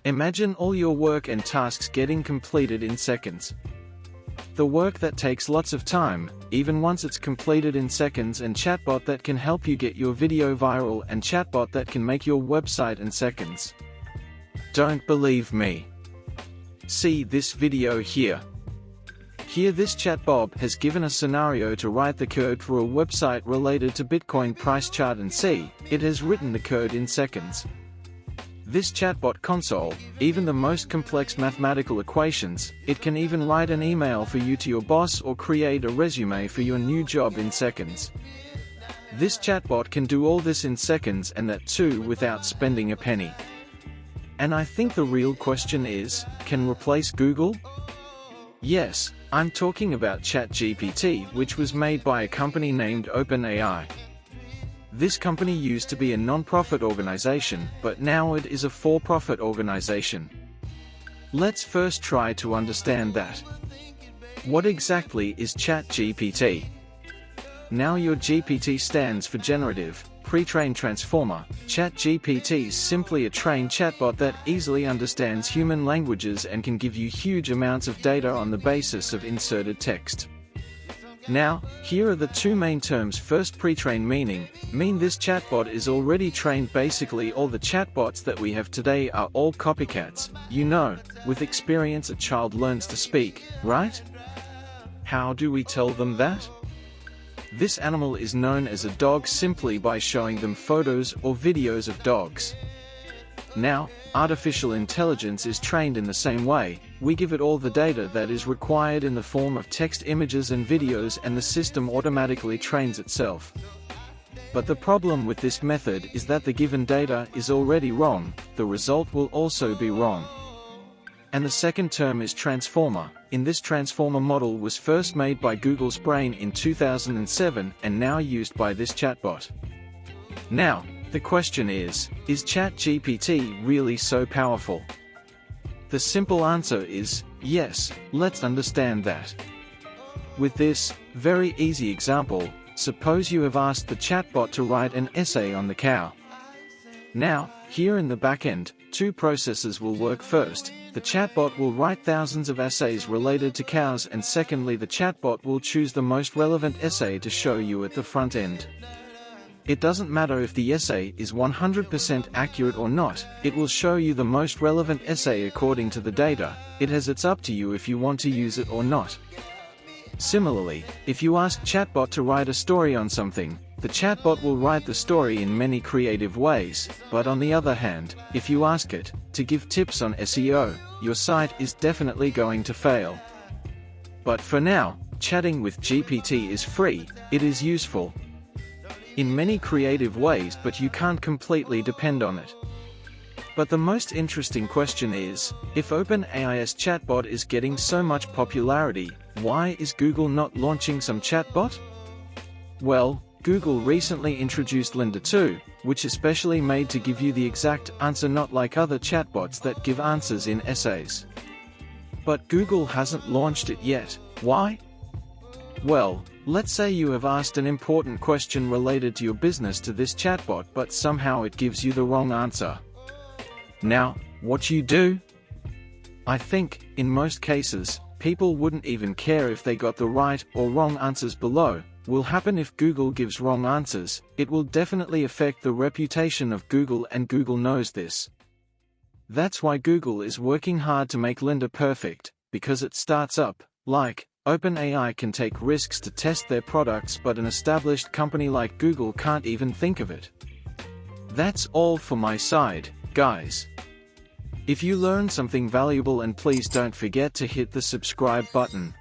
Imagine all your work and tasks getting completed in seconds. The work that takes lots of time, even once it's completed in seconds, and chatbot that can help you get your video viral, and chatbot that can make your website in seconds. Don't believe me? See this video here. Here this chatbot has given a scenario to write the code for a website related to Bitcoin price chart, and see, it has written the code in seconds. This chatbot console, even the most complex mathematical equations, it can even write an email for you to your boss or create a resume for your new job in seconds. This chatbot can do all this in seconds, and that too without spending a penny. And I think the real question is, can replace Google? Yes, I'm talking about ChatGPT, which was made by a company named OpenAI. This company used to be a non-profit organization, but now it is a for-profit organization. Let's first try to understand that. What exactly is ChatGPT? Now your GPT stands for Generative Pre-trained Transformer. ChatGPT is simply a trained chatbot that easily understands human languages and can give you huge amounts of data on the basis of inserted text. Now, here are the two main terms. First, pre-trained mean this chatbot is already trained. Basically all the chatbots that we have today are all copycats. You know, with experience a child learns to speak, right? How do we tell them that? This animal is known as a dog simply by showing them photos or videos of dogs. Now, artificial intelligence is trained in the same way. We give it all the data that is required in the form of text, images and videos, and the system automatically trains itself. But the problem with this method is that the given data is already wrong, the result will also be wrong. And the second term is transformer. In this transformer model was first made by Google's brain in 2007 and now used by this chatbot. Now, the question is ChatGPT really so powerful? The simple answer is yes. Let's understand that. With this very easy example, suppose you have asked the chatbot to write an essay on the cow. Now, here in the backend, two processes will work. First, the chatbot will write thousands of essays related to cows, and secondly, the chatbot will choose the most relevant essay to show you at the front end. It doesn't matter if the essay is 100% accurate or not, it will show you the most relevant essay according to the data. It's up to you if you want to use it or not. Similarly, if you ask chatbot to write a story on something, the chatbot will write the story in many creative ways, but on the other hand, if you ask it to give tips on SEO, your site is definitely going to fail. But for now, chatting with GPT is free. It is useful in many creative ways, but you can't completely depend on it. But the most interesting question is, if OpenAI's chatbot is getting so much popularity, why is Google not launching some chatbot? Well, Google recently introduced Linda 2, which is specially made to give you the exact answer, not like other chatbots that give answers in essays. But Google hasn't launched it yet. Why? Well, let's say you have asked an important question related to your business to this chatbot, but somehow it gives you the wrong answer. Now, what you do? I think, in most cases, people wouldn't even care if they got the right or wrong answers below. Will happen if Google gives wrong answers. It will definitely affect the reputation of Google, and Google knows this. That's why Google is working hard to make Linda perfect, because it starts up, like, OpenAI can take risks to test their products, but an established company like Google can't even think of it. That's all for my side, guys. If you learned something valuable, and please don't forget to hit the subscribe button.